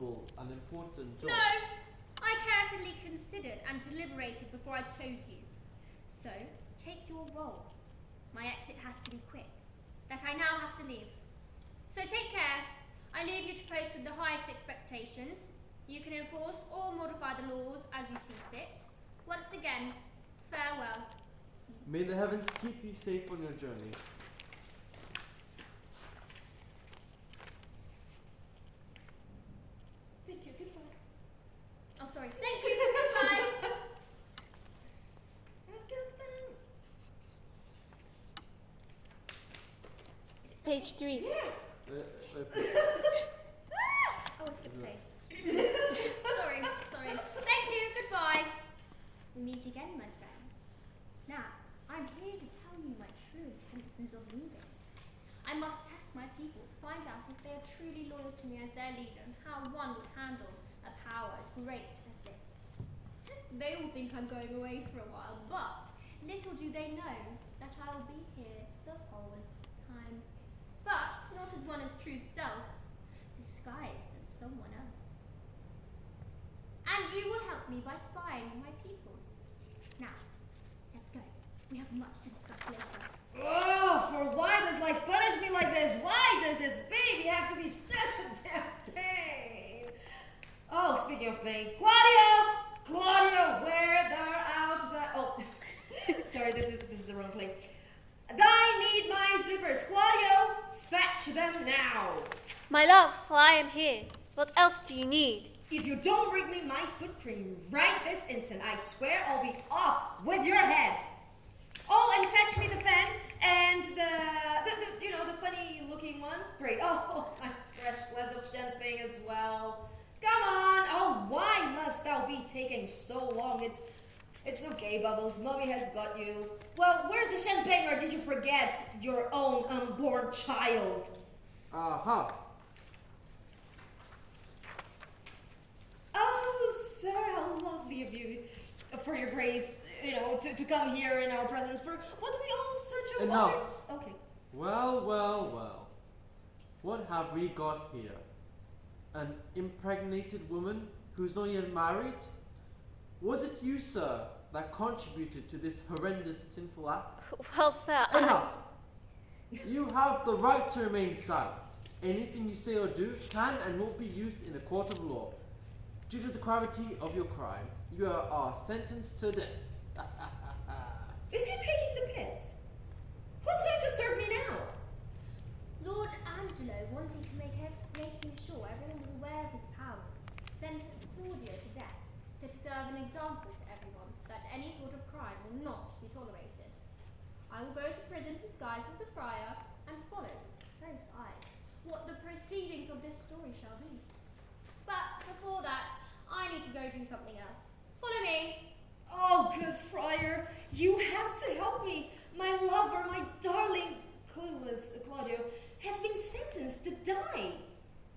honourable and important job. No! I carefully considered and deliberated before I chose you. So, take your role. My exit has to be quick. That I now have to leave. So take care. I leave you to post with the highest expectations. You can enforce or modify the laws as you see fit. Once again, farewell. May the heavens keep you safe on your journey. Thank you, goodbye. Oh, sorry. Thank you, goodbye. Page 3. Oh, I skipped a page. Sorry. Thank you, goodbye. We meet again, my friends. Now, I'm here to tell you my true intentions of leaving. I must test my people to find out if they are truly loyal to me as their leader and how one would handle a power as great as this. They all think I'm going away for a while, but little do they know that I will be here the whole time. But not as one's true self, disguised as someone else. And you will help me by spying on my people. Now, let's go. We have much to discuss later. Oh, for why does life punish me like this? Why does this baby have to be such a damn pain? Oh, speaking of pain, Claudio, where thou out the... Oh, sorry, this is the wrong plane. I need my slippers. Claudio, fetch them now. My love, I am here. What else do you need? If you don't bring me my foot cream right this instant, I swear I'll be off with your head. Oh, and fetch me the fan and the funny looking one. Great. Oh, nice fresh glass of champagne as well. Come on. Oh, why must thou be taking so long? It's okay, Bubbles. Mommy has got you. Well, where's the champagne, or did you forget your own unborn child? Aha! Oh, sir, how lovely of you, for your grace, to come here in our presence for what we all such a Enough. Okay. Well. What have we got here? An impregnated woman who's not yet married? Was it you, sir, that contributed to this horrendous sinful act? Well, sir, Enough! You have the right to remain silent. Anything you say or do can and will be used in a court of law. Due to the gravity of your crime, you are sentenced to death. Is he taking the piss? Who's going to serve me now? Lord Angelo, wanting to making sure everyone was aware of his powers, sentenced Claudio to death to serve an example to everyone that any sort of crime will not be tolerated. I will go to prison disguised as a friar and follow with close eyes what the proceedings of this story shall be. But before that, I need to go do something else. Follow me. Oh, good friar, you have to help me. My lover, my darling, clueless Claudio, has been sentenced to die.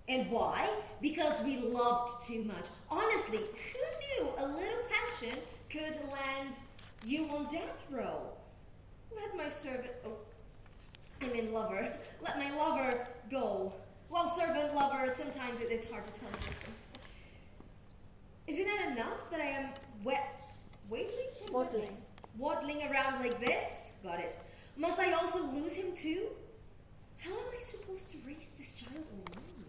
And why? Because we loved too much. Honestly, who knew a little passion could land you on death row? Let my lover go. Well, servant, lover, sometimes it's hard to tell the difference. Isn't it enough that I am waddling around like this? Got it. Must I also lose him too? How am I supposed to raise this child alone?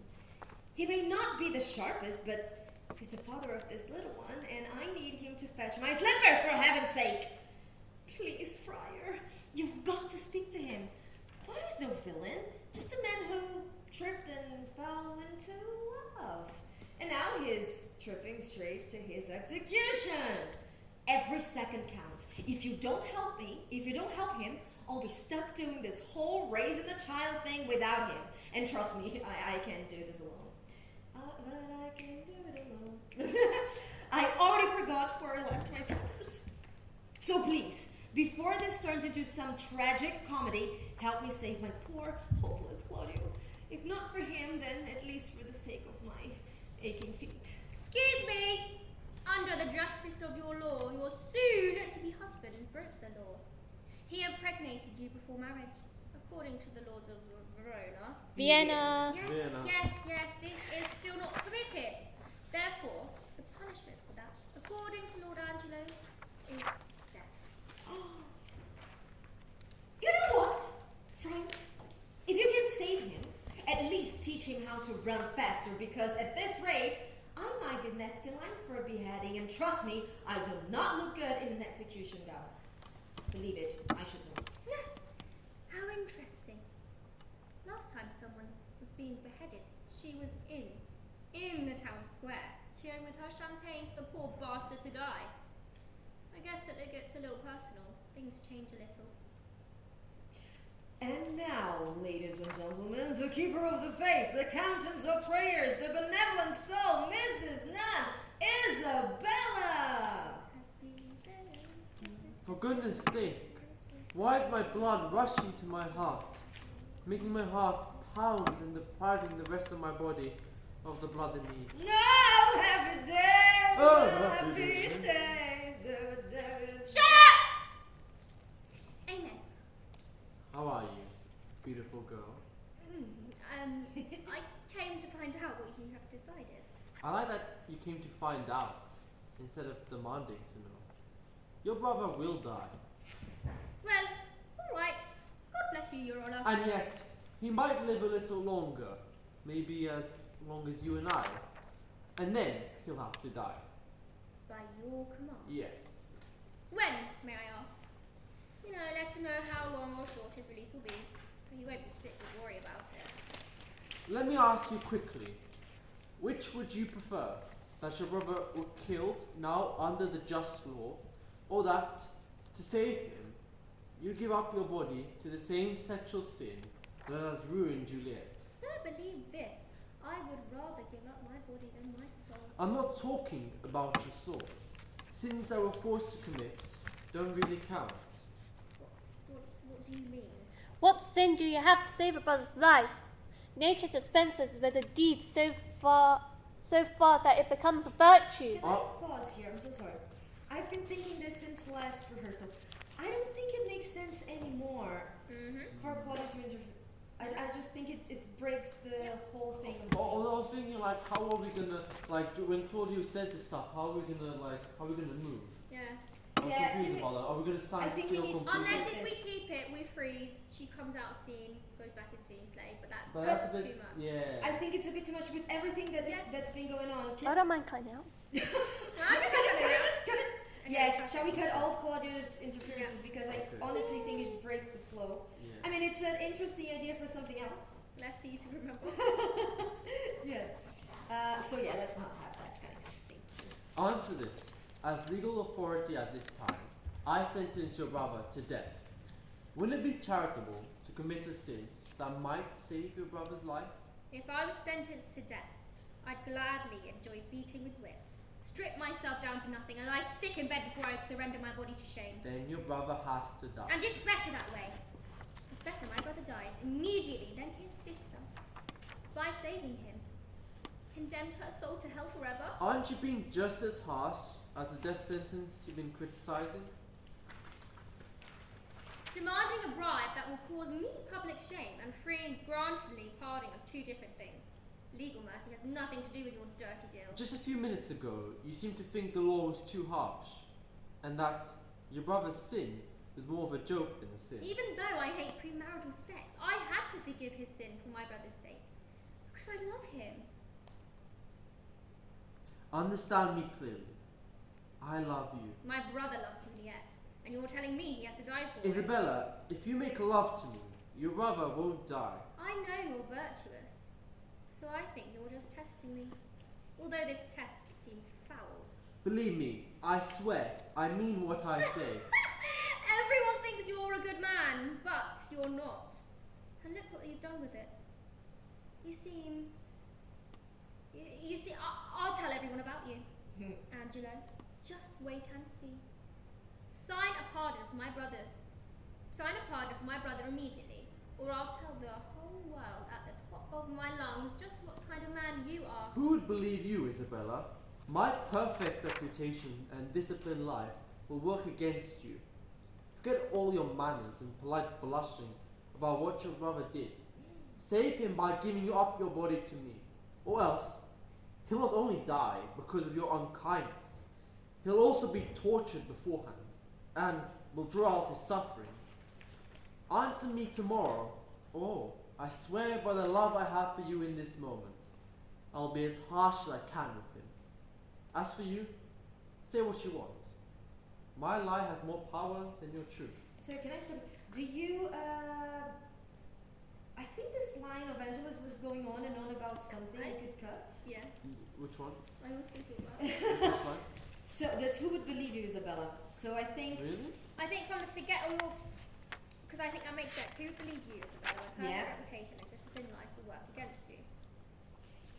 He may not be the sharpest, but he's the father of this little one, and I need him to fetch my slippers, for heaven's sake. Please, friar, you've got to speak to him. Claudio's no villain, just a man who tripped and fell into love. And now he's tripping straight to his execution. Every second counts. If you don't help him, I'll be stuck doing this whole raising the child thing without him. And trust me, I can't do this alone. But I can do it alone. I already forgot where I left my slippers. So please, before this turns into some tragic comedy, help me save my poor, hopeless Claudio. If not for him, then at least for the sake of my aching feet. Excuse me. Under the justice of your law, your soon-to-be husband broke the law. He impregnated you before marriage, according to the laws of Verona. Vienna. Yes, Vienna. yes, this is still not permitted. because at this rate, I might be next in line for a beheading, and trust me, I do not look good in an execution gown. Believe it, I should know. How interesting. Last time someone was being beheaded, she was in the town square, cheering with her champagne for the poor bastard to die. I guess that it gets a little personal. Things change a little. And now, ladies and gentlemen, the keeper of the faith, the countenance of prayers, the benevolent soul, Mrs. Nun Isabella! For goodness sake, why is my blood rushing to my heart, making my heart pound and depriving the rest of my body of the blood it needs? No, happy days, Oh, happy happy days, days. Shut up! Amen. How are you, beautiful girl? I came to find out what you have decided. I like that you came to find out instead of demanding to know. Your brother will die, Well, all right. God bless you, Your Honor. and yet he might live a little longer, maybe as long as you and I, and then he'll have to die. By your command. Yes. When, may I ask? You know, let him know how long or short his release will be, so he won't be sick with worry about it. Let me ask you quickly, which would you prefer? That your brother were killed now under the just law, or that, to save him, you give up your body to the same sexual sin that has ruined Juliet? Sir, believe this. I would rather give up my body than my soul. I'm not talking about your soul. Sins that we're forced to commit don't really count. What do you mean? What sin do you have to save a brother's life? Nature dispenses with a deed so far that it becomes a virtue. Can I pause here? I'm so sorry. I've been thinking this since the last rehearsal. I don't think it makes sense anymore for Claudia to interfere. I just think it breaks the whole thing. I was thinking, like, how are we gonna, like, when Claudio says this stuff, how are we gonna move? Yeah. I'm Yeah, confused about that. Are we gonna I stand think still we need to- completely? Unless if we This. keep it, we freeze. She comes out scene, goes back in scene play, but But that's that's a too bit, much. yeah. I think it's a bit too much with everything Yeah. that's been going on. I don't mind cutting out. No, I just cut it out. Cut it. Okay, Yes, cut shall it. we cut all of Claudia's interferences because I Okay. honestly think it breaks the flow. Yeah. I mean, it's an interesting idea for something else. Less for you to remember. Yes. So yeah, let's not have that, guys. Thank you. Answer this. As legal authority at this time, I sentence your brother to death. Wouldn't it be charitable to commit a sin that might save your brother's life? If I was sentenced to death, I'd gladly enjoy beating with whips, strip myself down to nothing, and lie sick in bed before I'd surrender my body to shame. Then your brother has to die. And it's better that way. It's better my brother dies immediately than his sister. By saving him, condemned her soul to hell forever. Aren't you being just as harsh as the death sentence you've been criticizing? Demanding a bribe that will cause me public shame and free and grantedly pardoning are two different things. Legal mercy has nothing to do with your dirty deal. Just a few minutes ago, you seemed to think the law was too harsh, and that your brother's sin was more of a joke than a sin. Even though I hate premarital sex, I had to forgive his sin for my brother's sake. Because I love him. Understand me clearly. I love you. My brother loved Juliet, and you're telling me he has to die for it. Isabella, if you make love to me, your brother won't die. I know you're virtuous, so I think you're just testing me. Although this test seems foul. Believe me, I swear, I mean what I say. Everyone thinks you're a good man, but you're not. And look what you've done with it. You seem... You see, I'll tell everyone about you. Angelo, just wait and see. Sign a pardon for my brother immediately, or I'll tell the whole world at the top of my lungs just what kind of man you are. Who would believe you, Isabella? My perfect reputation and disciplined life will work against you. Forget all your manners and polite blushing about what your brother did. Save him by giving up your body to me, or else he'll not only die because of your unkindness, he'll also be tortured beforehand and will draw out his suffering. Answer me tomorrow, or I swear by the love I have for you in this moment, I'll be as harsh as I can with him. As for you, say what you want. My lie has more power than your truth. Sir, can I stop? Do you, I think this line of Angelus is going on and on about something you could cut. Yeah, Which one? I was thinking about. Which one? So, this who would believe you, Isabella? So I think, Really? I think from the forget all your, because I think that makes sense. Who would believe you, Isabella? Her Yeah. reputation and disciplined life will work against you.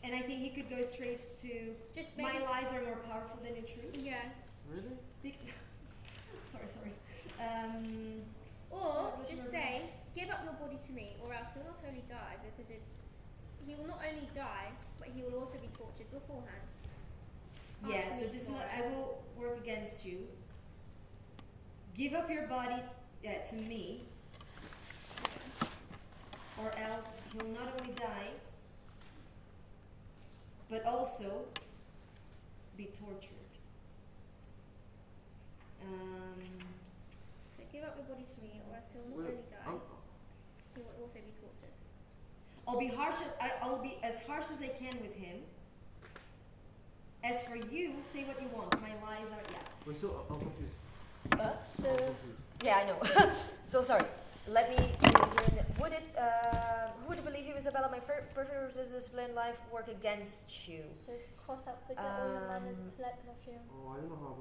and I think he could go straight to, Just my maybe. lies are more powerful than your truth. Yeah. Really? Sorry. Or What was just your- say, give up your body to me, or else he'll not only die because he will not only die, but he will also be tortured beforehand. Yeah, Answer so me this tomorrow. I will work against you. Give up your body to me, or else he'll not only die, but also be tortured. So give up your body to me, or else he'll not Well, only die, he will also be tortured. I'll be as harsh as I can with him. As for you, say what you want. My lies are Wait, so I'm confused. So, I'm confused. Yeah, I know. So sorry. Let me. Would it? Who would believe you, Isabella? My perfect disciplined life work against you. so cross out forget all your manners, collect blushing. Oh, I don't know how I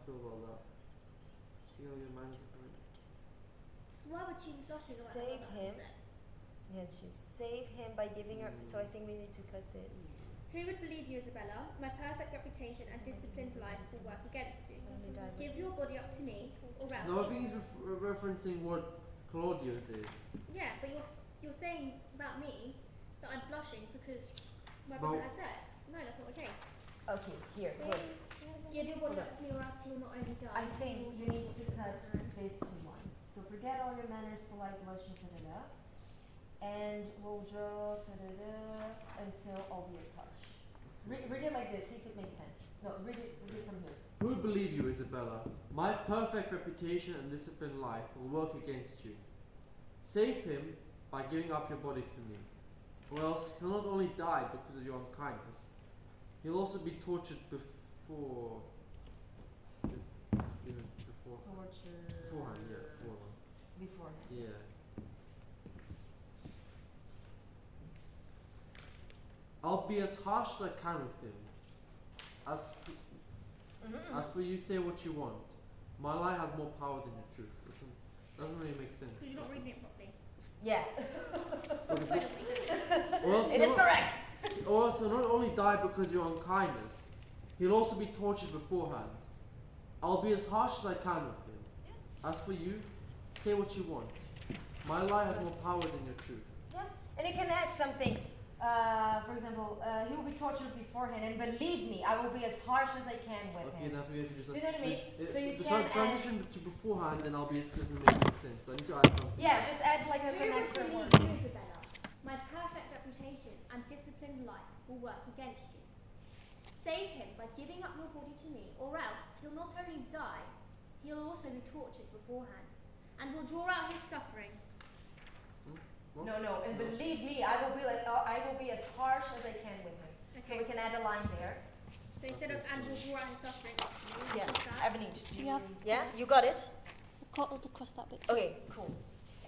feel about that. See how your manners are correct. Why would she be blushing about Save having him. sex? Yes, you save him by giving her. So I think we need to cut this. Who would believe you, Isabella? My perfect reputation and disciplined life will work against you. Only die Give your body up to me, or else. No, I think he's referencing what Claudio did. Yeah, but you're saying about me that I'm blushing because my Well- brother had sex. No, that's not the case. Okay, here. Good. Give your body Hold up to me, or else he'll not only die. I think he'll you also need be to tortured cut beforehand. these two lines. So forget all your manners, polite, blushing, da-da-da. And we'll draw da-da-da until all be as harsh. Read it like this, see if it makes sense. No, read it from here. Who would believe you, Isabella? My perfect reputation and disciplined life will work against you. Save him by giving up your body to me, or else he'll not only die because of your unkindness, he'll also be tortured before. Torture. Beforehand, yeah, beforehand. Beforehand. Yeah. I'll be as harsh as I can with him. As for you, say what you want. My lie has more power than your truth. Doesn't really make sense. Because you're not reading it properly. Yeah. Okay, So I don't think so. or else It he'll is not- correct. Or else he'll not only die because of your unkindness, he'll also be tortured beforehand. I'll be as harsh as I can with him. As for you, say what you want. My lie has more power than your truth. Yeah. And you can add something. For example, he will be tortured beforehand, and believe me, I will be as harsh as I can with Okay, him. now we have to just. Do you know what I mean? So you the can transition to beforehand, then I'll be doesn't make any sense. So I need to add something. Yeah, just add like a Who would connector believe word. you, Isabella? My perfect reputation and disciplined life will work against you. Save him by giving up your body to me, or else he'll not only die, he'll also be tortured beforehand, and will draw out his suffering. What? No, and believe me, I will be as harsh as I can with him. So we Okay. can add a line there. So instead of and will draw out his suffering, you Yeah, use that. Avneet, do you? Yeah. Yeah, you got it. The cross that bit. Okay, cool.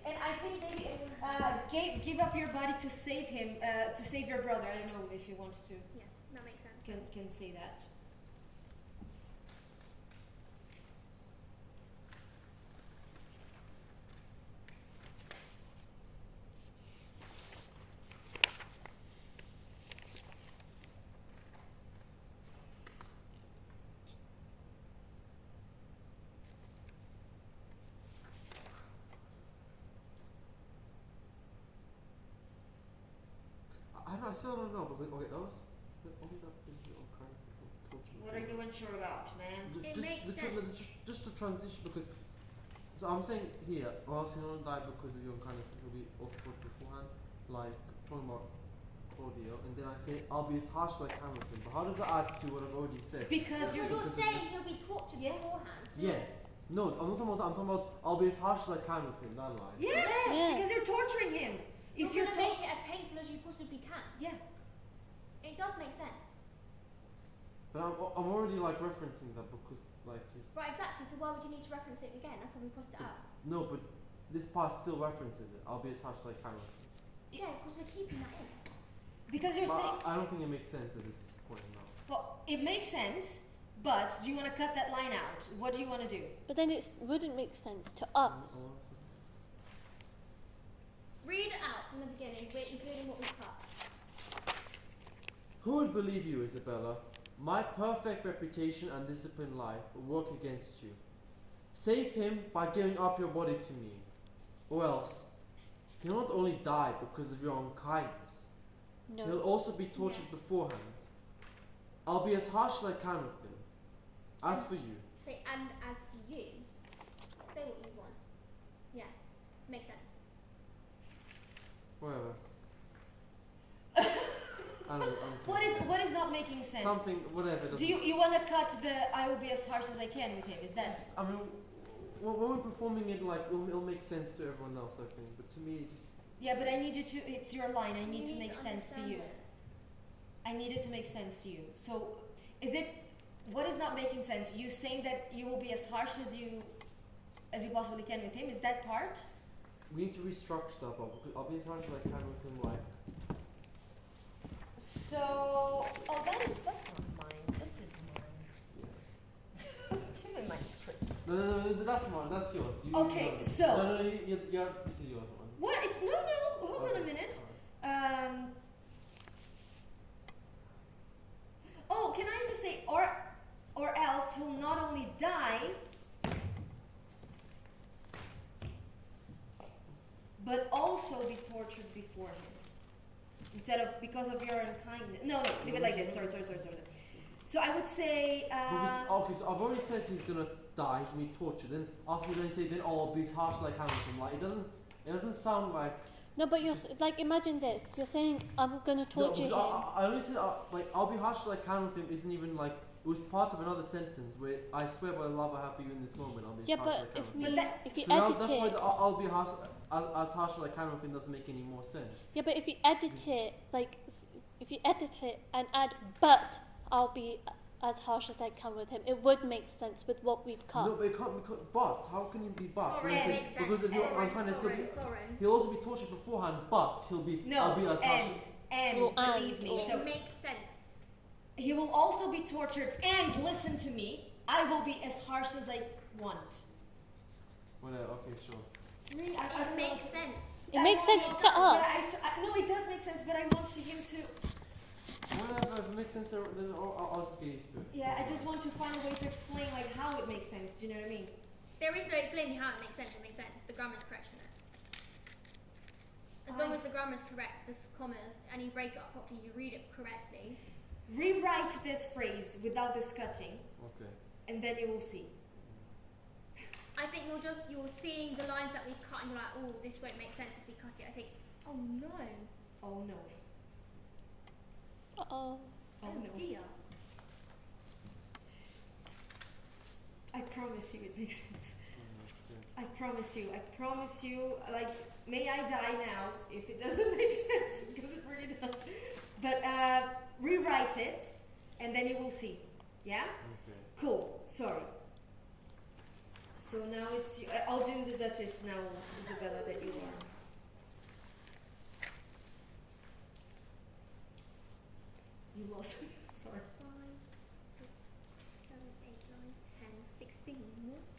And I think maybe give up your body to save him, to save your brother. I don't know if you want to. Yeah, that makes sense. Can say that. I still don't know, but okay, else. Only that is all kinds of torture. What are you unsure about, man? It makes Just the transition because. So I'm saying here, or else he'll not die because of your unkindness, which will be also tortured beforehand, like talking about Claudio, and then I say I'll be as harsh as I can with him. But how does that add to what I've already said? Because you're. Because you're saying he'll be tortured Yeah. beforehand. So Yes. No, I'm not talking about that. I'm talking about I'll be as harsh as I can with him. That line. Yeah, Yeah. because you're torturing him. You're If you're going to make it as painful as you possibly can. yeah. It does make sense. But I'm already like referencing that because like he's Right, exactly. So why would you need to reference it again? That's why we crossed it out. no, but this part still references it. I'll be as harsh as I can with him. Yeah, because we're keeping that in. Because you're saying, But I don't think it makes sense at this point now. well, it makes sense, but do you want to cut that line out? What do you want to do? But then it wouldn't make sense to us. Read it out from the beginning, including what we cut. Who would believe you, Isabella? My perfect reputation and disciplined life will work against you. Save him by giving up your body to me, or else he'll not only die because of your unkindness, No. he'll also be tortured beforehand. I'll be as harsh as I can with him. As for you, Say, and as for you, say what you want. Yeah, makes sense. whatever. I don't What is not making sense? something, whatever. Do you want to cut the I will be as harsh as I can with him? Is that? I mean, when we're performing it, like it'll make sense to everyone else, I think. But to me, it just Yeah, but I need you to. It's your line. I need You to make sense to understand you. it. I need it to make sense to you. So, is it? What is not making sense? You saying that you will be as harsh as you possibly can with him. Is that part? we need to restructure that. But because I'll be as harsh as I can with him, like. So, oh, that's not mine. This is mine. Give me my script. No, that's mine. That's yours. Okay, you so- no, you this is yours, man. What? It's no. Hold on a minute. Oh, can I just say, or else he'll not only die, but also be tortured beforehand. Instead of because of your unkindness. No, leave it like this. Sorry. So I would say. Okay, so I've already said he's gonna die, he's gonna be tortured. Then after we then say, then I'll be as harsh as I can with him. Like it doesn't sound like. No, but you're like, imagine this. You're saying I'm gonna torture because him. I only said like I'll be harsh as I can with him. Isn't even like it was part of another sentence where I swear by the love I have for you in this moment. I'll be Yeah, as harsh but as I can. if with we him. if you So now edit that's why it, I'll be harsh as harsh as I can with him doesn't make any more sense. yeah, but if you edit it, like if you edit it and add but I'll be as harsh as I can with him, it would make sense with what we've cut. No, but it can't. But how can you be but? Sorry, When it it's- makes sense. because if you're Sorry, unkindness, sorry. he'll also be tortured beforehand. But I'll be as harsh. And Well, believe me. or- So It makes sense. he will also be tortured. And listen to me. I will be as harsh as I want. Whatever. Okay, sure. Really, I It don't know. makes sense. It makes sense to But us. no, it does make sense. But I want him to. Whatever. If it makes sense, then I'll just get used to it. Yeah, I just want to find a way to explain like how it makes sense. Do you know what I mean? There is no explaining how it makes sense. It makes sense. The grammar's correct in it. As long as the grammar's correct, the commas, and you break it up properly, you read it correctly. Rewrite this phrase without this cutting, Okay. and then you will see. I think you're seeing the lines that we've cut and you're like, oh, this won't make sense if we cut it. I think, oh no. Oh no. Uh-oh. Oh no. Dear. I promise you it makes sense. Yeah. I promise you, like, may I die now if it doesn't make sense, because it really does. But rewrite it, and then you will see. Yeah? Okay. Cool. Sorry. So now it's you. I'll do the Duchess now, Isabella, that you are. You lost me. Sorry. 5, 6, 7, 8, 9, 10, 16. What?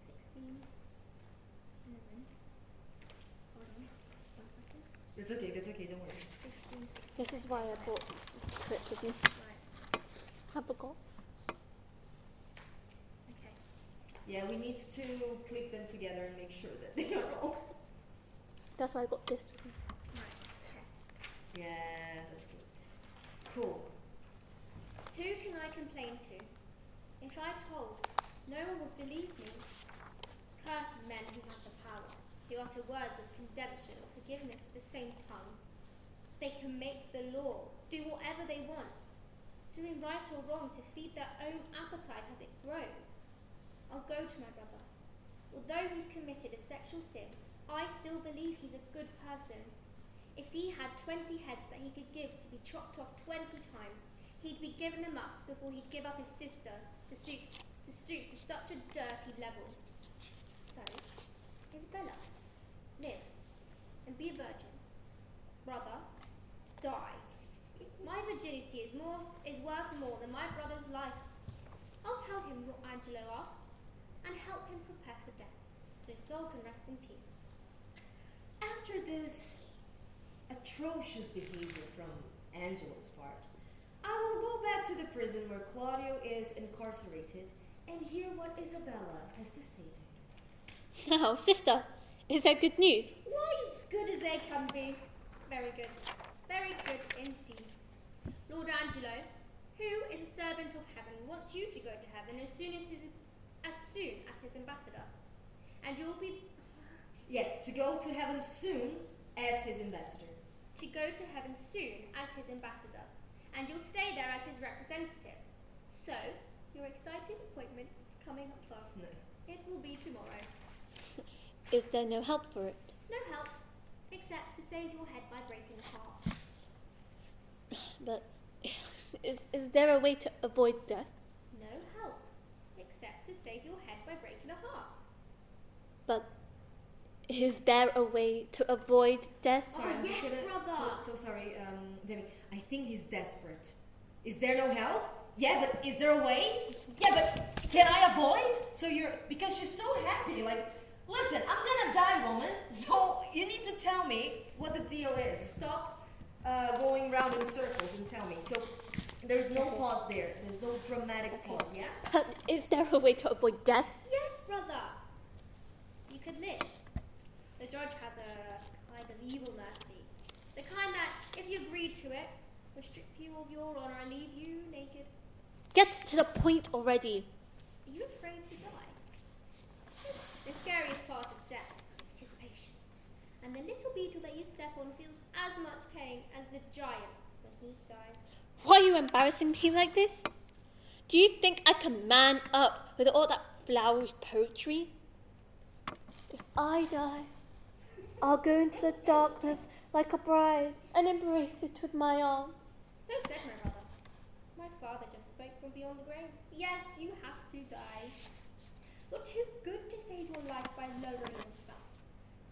16, 11. Hold on. 1 second. That's okay. Don't worry. 15, 16. This is why I bought clips of me. Right. I forgot. Okay. Yeah, we need to clip them together and make sure that they are all. That's why I got this one. Right. Okay. Yeah, that's good. Cool. Who can I complain to? If I told, no one would believe me. Cursed men who have the power, who utter words of condemnation or forgiveness with the same tongue. They can make the law, do whatever they want, doing right or wrong to feed their own appetite as it grows. I'll go to my brother. Although he's committed a sexual sin, I still believe he's a good person. If he had 20 heads that he could give to be chopped off 20 times, he'd be giving them up before he'd give up his sister to stoop to such a dirty level. So, Isabella, live and be a virgin. Brother, die. My virginity is worth more than my brother's life. I'll tell him what Angelo asked and help him prepare for death, so his soul can rest in peace. After this atrocious behavior from Angelo's part, I will go back to the prison where Claudio is incarcerated and hear what Isabella has to say to him. Now, sister, is that good news? Why, as good as they can be. Very good. Very good indeed. Lord Angelo, who is a servant of heaven, wants you to go to heaven as soon as his ambassador. And you'll be... Yeah, to go to heaven soon as his ambassador. To go to heaven soon as his ambassador. And you'll stay there as his representative. So, your exciting appointment is coming up fast. Nice. It will be tomorrow. Is there no help for it? No help, except to save your head by breaking a heart. But is there a way to avoid death? No help, except to save your head by breaking a heart. But is there a way to avoid death? Sorry, I'm just yes, gonna, brother. So sorry, Demi. I think he's desperate. Is there no help? Yeah, but is there a way? Yeah, but can I avoid? So because you're so happy, like, listen, I'm gonna die, woman. So you need to tell me what the deal is. Stop going round in circles and tell me. So there's no pause there. There's no dramatic pause, yeah? But is there a way to avoid death? Yes, brother. You could live. The judge has a kind of evil mercy. The kind that, if you agree to it, will strip you of your honor and leave you naked. Get to the point already. Are you afraid to die? The scariest part of death is anticipation. And the little beetle that you step on feels as much pain as the giant when he dies. Why are you embarrassing me like this? Do you think I can man up with all that flowery poetry? If I die, I'll go into the darkness like a bride and embrace it with my arms. So said my brother. My father just spoke from beyond the grave. Yes, you have to die. You're too good to save your life by lowering yourself.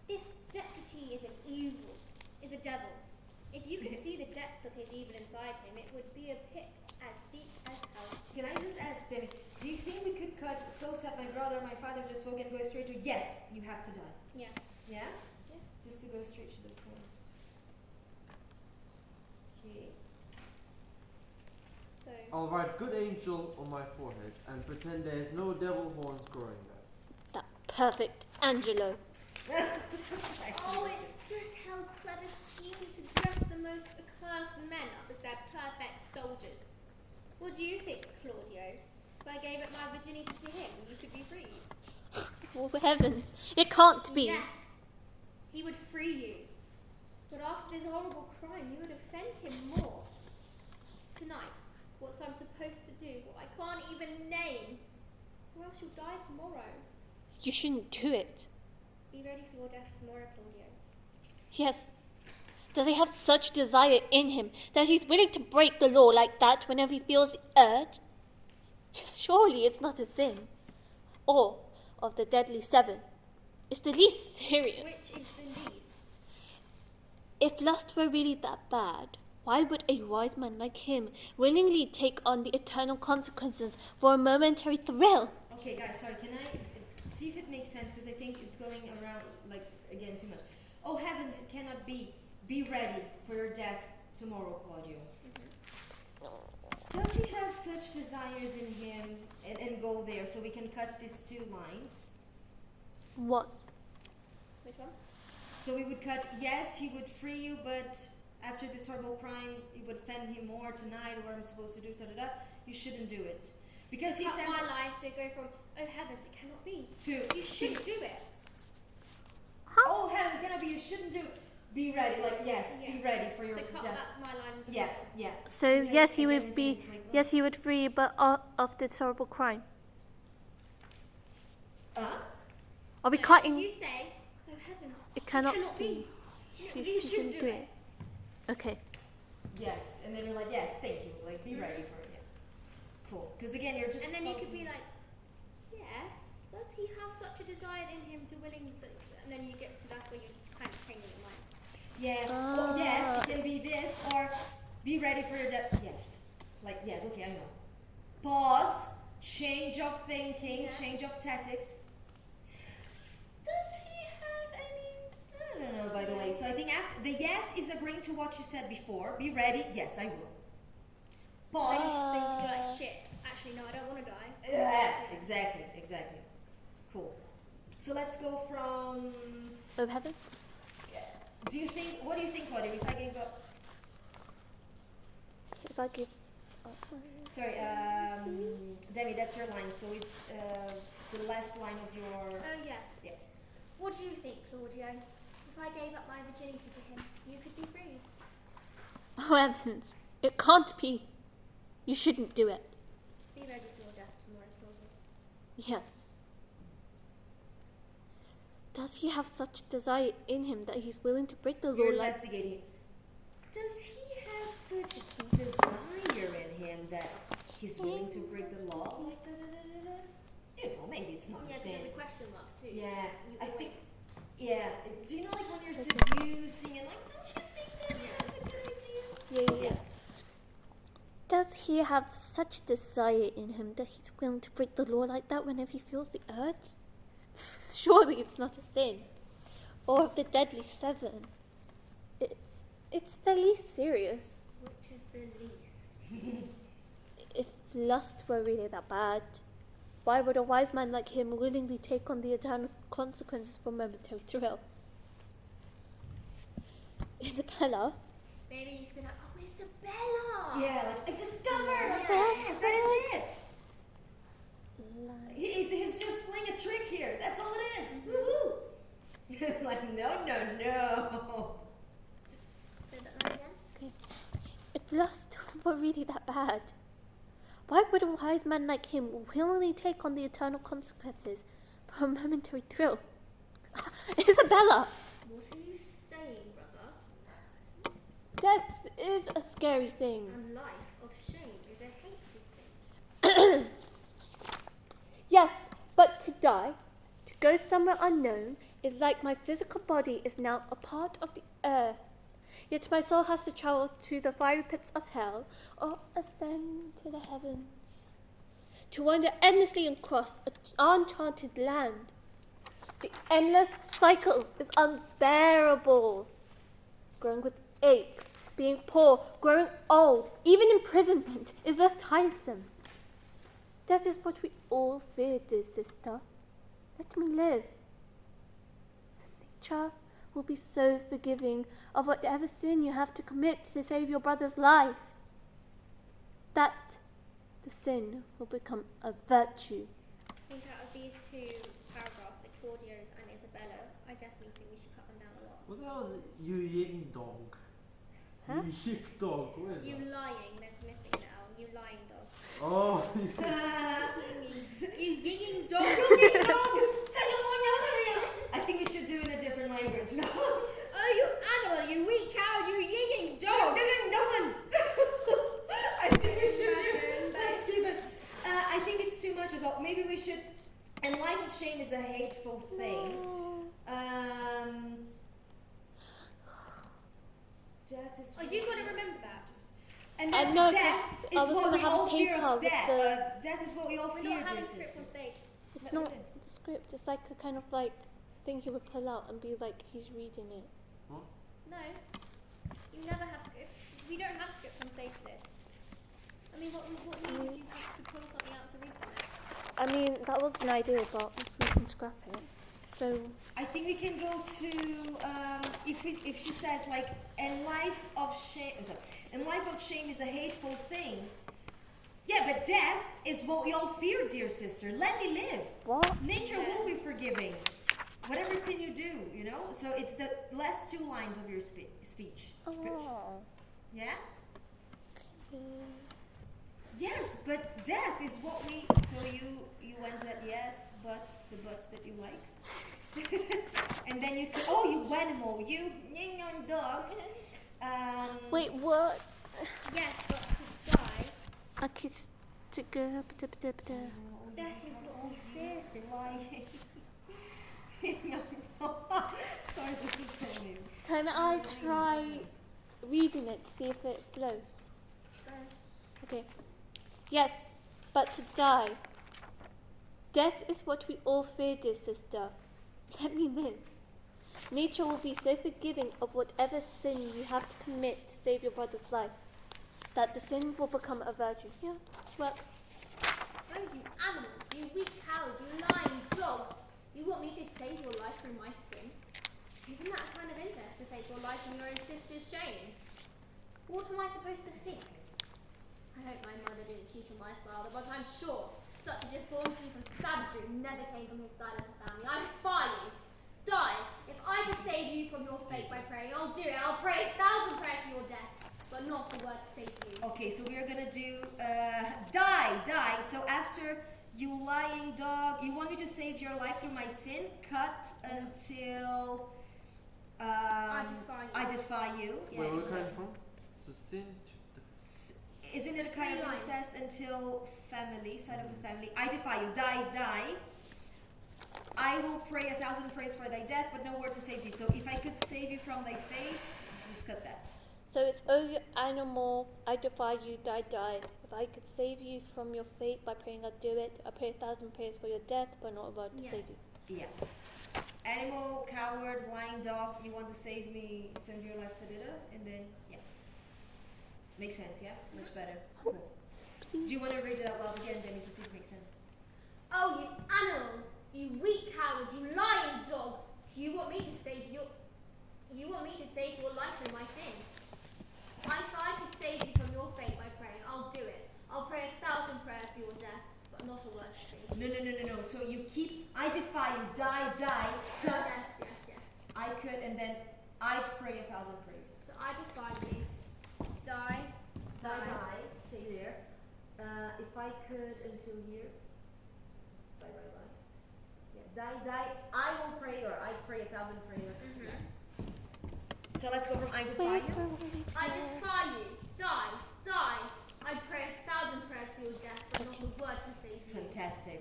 This deputy is an evil, is a devil. If you could see the depth of his evil inside him, it would be a pit as deep as hell. Can I just ask, Demi, do you think we could cut so sad my brother, my father just spoke and go straight to yes, you have to die? Yeah. Yeah? Yeah. Just to go straight to the point. Okay. So, I'll write good angel on my forehead and pretend there's no devil horns growing there. That perfect Angelo. oh, it's just hell's clever scheme to dress the most accursed men up as their perfect soldiers. What do you think, Claudio? If I gave up my virginity to him, you could be freed. Oh heavens, it can't be. Yes, he would free you. But after this horrible crime, you would offend him more. Tonight, what I'm supposed to do, what I can't even name, or else you'll die tomorrow. You shouldn't do it. Be ready for your death tomorrow, Claudio. Yes. Does he have such desire in him that he's willing to break the law like that whenever he feels the urge? Surely it's not a sin. Or of the deadly seven. It's the least serious. Which is the least? If lust were really that bad, why would a wise man like him willingly take on the eternal consequences for a momentary thrill? Okay, guys, sorry, can I see if it makes sense? Because I think it's going around, like, again, too much. Oh, heavens, it cannot be. Be ready for your death tomorrow, Claudio. Does he have such desires in him? And go there, so we can cut these two lines. What? Which one? So we would cut, yes, he would free you, but after this horrible crime, you would offend him more tonight, what I'm supposed to do, da-da-da. You shouldn't do it. Because he Cut says... my line so go from, oh heavens, it cannot be. To... You shouldn't do it. Oh, heavens, it's gonna be, you shouldn't do... Be ready, like, yes, Yeah. be ready for your So cut death. that my line. Yeah, yeah. So Because yes, I- he again, would I be. think it's like, Yes, he would free, but of this horrible crime. Huh? Are we No, cutting? You say, oh heavens, It cannot be. be. No, You you shouldn't shouldn't do do it. it. Okay. Yes, and then you're like, yes, thank you. Like, be ready for it. Yeah. Cool. Because again, you're just. And then you could be like, yes, does he have such a desire in him to willing? And then you get to that's where you kind of change your mind. Yeah. Oh, yes, it can be this, or be ready for your death. Yes. Like, yes, okay, I know. Pause. Change of thinking. Yeah. Change of tactics. Does he have any? I don't know, by the way. So I think after the yes is agreeing to what you said before. Be ready. Yes, I will. Pause. Then you're like, shit. Actually, no, I don't want to die. Yeah, exactly. Cool. So let's go from. Oh heavens. Do you think? What do you think, Claudia? If I gave up. If I give Sorry, Demi, that's your line. So it's the last line of your. Oh yeah. Yeah. What do you think, Claudio? If I gave up my virginity to him, you could be free. Oh heavens. It can't be. You shouldn't do it. Be ready for your death tomorrow, Claudio. Yes. Does he have such desire in him that he's willing to break the law You're like investigating. Does he have such desire in him that he's willing to break the law? Like, you know, maybe it's not Yeah, sin. because the question mark too. Yeah, You I always- think. Yeah, it's, do you know like when you're seducing and like, don't you think that that's a good idea? Yeah. Does he have such desire in him that he's willing to break the law like that whenever he feels the urge? Surely it's not a sin. Or of the deadly seven. It's the least serious. Which is belief. If lust were really that bad, why would a wise man like him willingly take on the eternal consequences for momentary thrill? Isabella? Maybe you could be like, oh, Isabella! Yeah, like I discovered. Yeah. That is it. Like, He's just playing a trick here. That's all it is. Woohoo! Like no. Say that line again. okay. If lust were really that bad, why would a wise man like him willingly take on the eternal consequences for a momentary thrill? Isabella! What are you saying, brother? Death is a scary thing. And life of shame is a hateful thing. Yes, but to die, to go somewhere unknown, is like my physical body is now a part of the earth. Yet my soul has to travel to the fiery pits of hell or ascend to the heavens. To wander endlessly across an enchanted land. The endless cycle is unbearable. Growing with aches, being poor, growing old, even imprisonment is less tiresome. Death is what we all fear, dear sister. Let me live. Nature will be so forgiving of whatever sin you have to commit to save your brother's life, that the sin will become a virtue. I think out of these two paragraphs, like Claudio's and Isabella, I definitely think we should cut them down a lot. What the hell is it? You ying dog? Huh? You ying dog? What is You that? lying, there's missing an L. You lying dog. Oh, You yinging dog. I think we should do it in a different language. No. Oh, you animal, you weak cow, you yinging dog. I think we should do. Imagine, Let's keep it. I think it's too much as well. Maybe we should. And life of shame is a hateful thing. Death is. Oh, you gotta remember that. And I then know, death 'cause is I was what gonna we have a all fear paper of with death. the- Death is what we all We're fear, not having dear scripts sister. on stage. It's But not okay. the script, it's like a kind of like thing he would pull out and be like he's reading it. No. You never have scripts. We don't have scripts on stage for this. I mean, what need would you have to pull something out to read from it? I mean, that was an idea, but we can scrap it. So, I think we can go to if she says like, and life of shame. And life of shame is a hateful thing. Yeah, but death is what we all fear, dear sister. Let me live. what? Nature Yeah. will be forgiving, whatever sin you do. You know. So it's the last two lines of your speech. Oh. Yeah. Okay. Yes, but death is what we. So you went that yes, but the but that you like, and then you. Oh, you animal, you young dog. Wait, what? Yes, but to die, A kiss to go. that is what we fear, sister. Why? No. Sorry, this is so new. Can I try reading it to see if it flows? Okay. Yes, but to die. Death is what we all fear, dear sister. Let me live. Nature will be so forgiving of whatever sin you have to commit to save your brother's life, that the sin will become a virtue. Yeah, works. Oh, you animal, you weak coward, you lying dog. You want me to save your life from my sin? Isn't that a kind of incest to take your life from your own sister's shame? What am I supposed to think? I hope my mother didn't cheat on my father, but I'm sure such a deformity from savagery never came from his side of the family. I defy you. Die. If I could save you from your fate by praying, I'll do it. I'll pray 1,000 prayers for your death, but not a word to say to you. Okay, so we're gonna do die. So after you lying dog, you want me to save your life through my sin? Cut until I defy you. I defy you. Yeah, Where was exactly. that from? So sin to Isn't it a kind of Three lines. incest until family, side of the family? I defy you. Die. I will pray 1,000 prayers for thy death, but no word to save thee. So if I could save you from thy fate, just cut that. So it's, oh, you animal, I defy you, die. If I could save you from your fate by praying, I'd do it. I pray 1,000 prayers for your death, but not a word to Yeah. save you. Yeah. Animal, coward, lying dog, you want to save me, send your life to Lida, and then, yeah. Makes sense, yeah? Much better. Cool. Do you want to read it out loud again, Demi, to see if it makes sense? Oh, you animal, you weak coward, you lying dog. You want me to save your life from my sin. If I could save you from your fate by praying, I'll do it. I'll pray 1,000 prayers for your death, but not a word to save you. No. So you keep, I defy you, die, cut. Yes. I could, and then I'd pray 1,000 prayers. So I defy you. Die. Stay there. If I could until here. Bye. Yeah, die. I will pray, or I'd pray 1,000 prayers. Mhm. So let's go from I defy you. I defy you. Die. I pray 1,000 prayers for your death, but not a word to save you. Fantastic.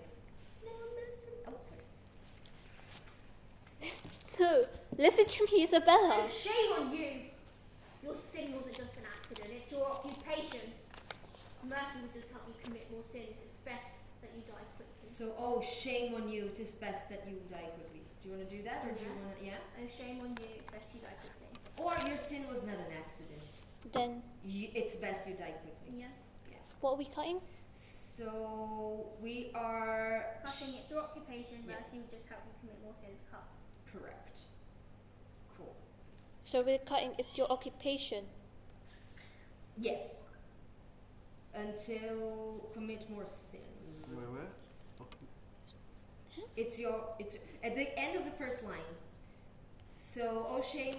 Now listen. Oh, sorry. No, listen to me, Isabella. Oh, shame on you. Your sin wasn't just an accident, it's your occupation. Mercy will just help you commit more sins. It's best that you die quickly. So, shame on you. It is best that you die quickly. Do you want to do that, or do you Yeah. want to? Yeah. Oh, shame on you. It's best you die quickly. Or your sin was not an accident. Then, It's best you die quickly. Yeah. what are we cutting? So we are Cutting, it's your occupation. Yeah. Mercy will just help you commit more sins. Cut. correct. Cool. So we're cutting, it's your occupation. Yes. Until commit more sins. where? It's at the end of the first line. So shame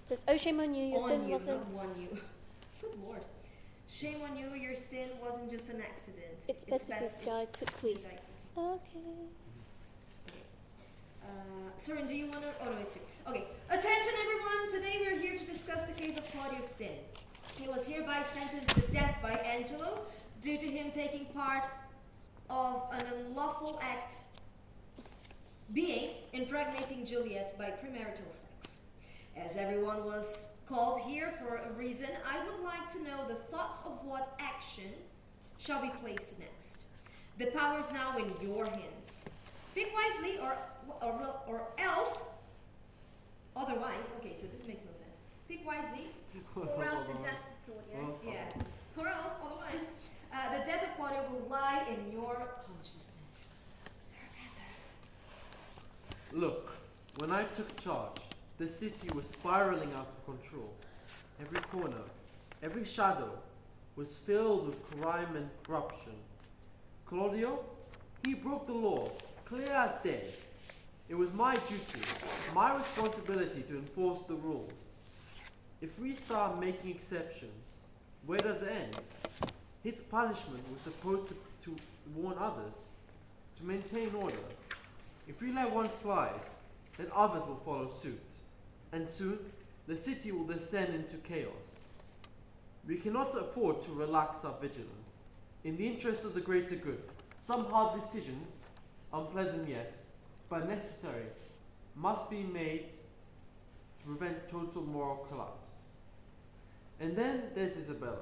So it's, oh, shame on you, your on sin you, wasn't. not one you. Good lord. Shame on you, your sin wasn't just an accident. It's best if you die you quickly. die. Okay. Soren, do you want to? Oh no, it's you. Okay. Attention, everyone. Today we're here to discuss the case of Claudio's sin. He was hereby sentenced to death by Angelo due to him taking part of an unlawful act, being impregnating Juliet by premarital sex. As everyone was called here for a reason, I would like to know the thoughts of what action shall be placed next. The power is now in your hands. Pick wisely, or else. Otherwise, okay, so this makes no sense. Pick wisely, Or else the death of Claudio. yeah. Or else, otherwise, the death of Claudio will lie in your consciousness forever. Look, when I took charge, the city was spiraling out of control. Every corner, every shadow was filled with crime and corruption. Claudio, he broke the law, clear as day. It was my duty, my responsibility to enforce the rules. If we start making exceptions, where does it end? His punishment was supposed to warn others, to maintain order. If we let one slide, then others will follow suit. And soon, the city will descend into chaos. We cannot afford to relax our vigilance. In the interest of the greater good, some hard decisions, unpleasant yes, but necessary, must be made to prevent total moral collapse. And then there's Isabella.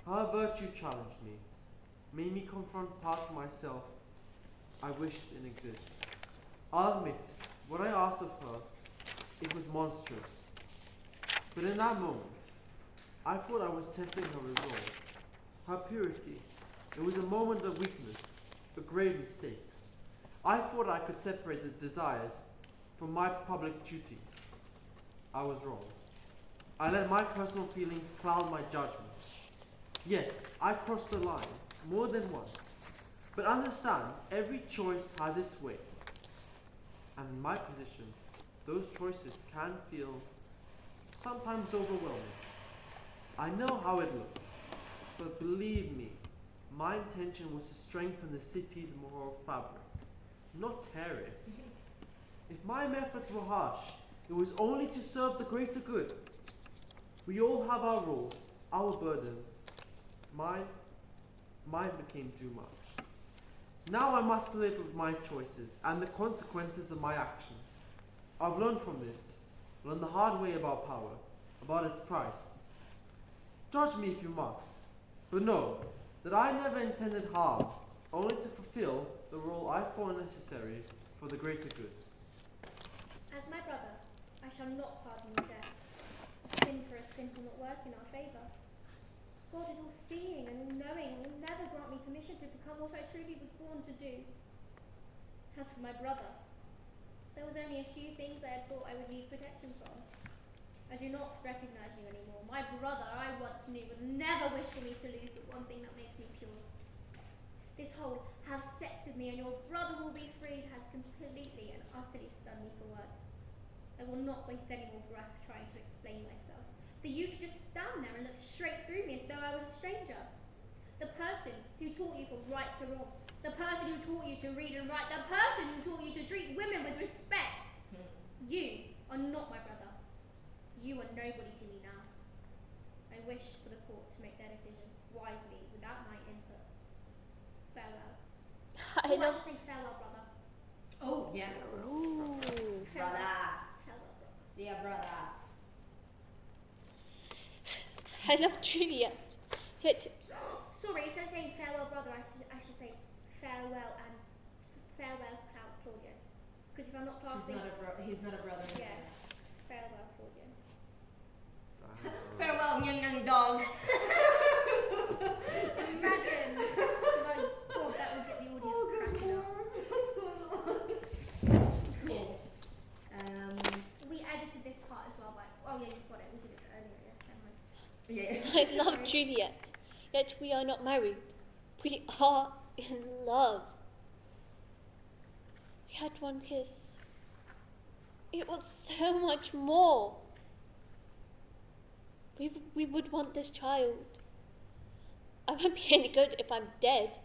Her virtue challenged me, made me confront parts of myself I wished didn't exist. I'll admit, what I asked of her, it was monstrous. But in that moment, I thought I was testing her resolve, her purity. It was a moment of weakness, a grave mistake. I thought I could separate the desires from my public duties. I was wrong. I let my personal feelings cloud my judgment. Yes, I crossed the line more than once. But understand, every choice has its weight. And in my position, those choices can feel sometimes overwhelming. I know how it looks, but believe me, my intention was to strengthen the city's moral fabric, not tear it. If my methods were harsh, it was only to serve the greater good. We all have our roles, our burdens. Mine became too much. Now I must live with my choices and the consequences of my actions. I've learned from this, learned the hard way about power, about its price. Judge me if you must, but know that I never intended harm, only to fulfill the role I thought necessary for the greater good. As my brother, I shall not pardon you death. A sin for a sin will not work in our favour. God is all-seeing and all-knowing and will never grant me permission to become what I truly was born to do. As for my brother, there was only a few things I had thought I would need protection from. I do not recognise you anymore. My brother I once knew would never wish for me to lose the one thing that makes me pure. This whole have sex with me and your brother will be freed has completely and utterly stunned me for words. I will not waste any more breath trying to explain myself. For you to just stand there and look straight through me as though I was a stranger. The person who taught you from right to wrong. The person who taught you to read and write. The person who taught you to treat women with respect. You are not my brother. You are nobody to me now. I wish for the court to make their decision wisely without my input. Farewell. I I love. should say farewell, brother. Oh, yeah. Ooh. Brother. Farewell, brother. See ya, brother. I love Juliet. Yet, Sorry, instead of saying farewell, brother, I should say farewell and farewell, Claudia. Because if I'm not passing, He's not a brother. yeah, farewell, Claudia. Farewell, young dog. Imagine, my God, that would get the audience cracking up. What's going on? Cool. We edited this part as well, but oh yeah, you've got it. We did it earlier. Yeah, never mind. Yeah. I love Juliet. Yet we are not married. We are in love. We had one kiss. It was so much more. We would want this child. I won't be any good if I'm dead.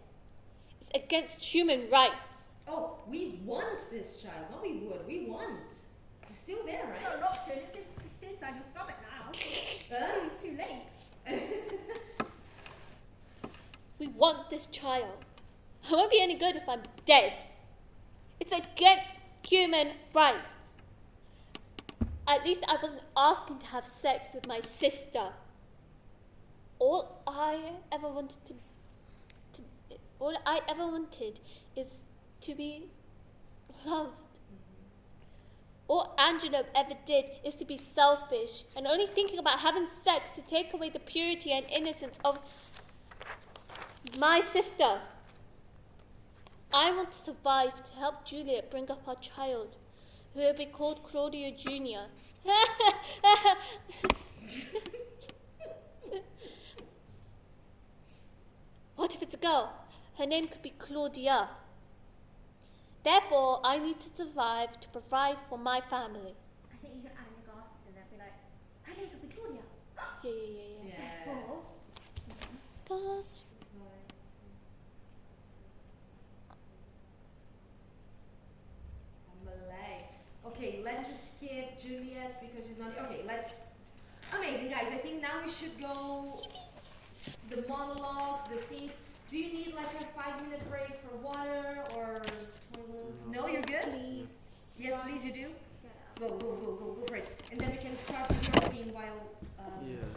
It's against human rights. Oh, we want this child. Not we would. We want. It's still there, right? No, not soon. It's inside your stomach now. It's too late. We want this child. I won't be any good if I'm dead. It's against human rights. At least I wasn't asking to have sex with my sister. All I ever wanted is to be loved. All Angela ever did is to be selfish and only thinking about having sex to take away the purity and innocence of my sister. I want to survive to help Juliet bring up our child, who will be called Claudia Jr. What if it's a girl? Her name could be Claudia. Therefore, I need to survive to provide for my family. I think you should add in a gasp in there, be like, her name could be Claudia. Yeah. Therefore, Gasp. Okay, let's skip Juliet yet because she's not here. Okay, let's. Amazing, guys. I think now we should go to the monologues, the scenes. Do you need like a 5-minute break for water or toilet? No, you're good? Please. Yes, please, you do? Get out. Go for it. And then we can start with your scene while. Yes.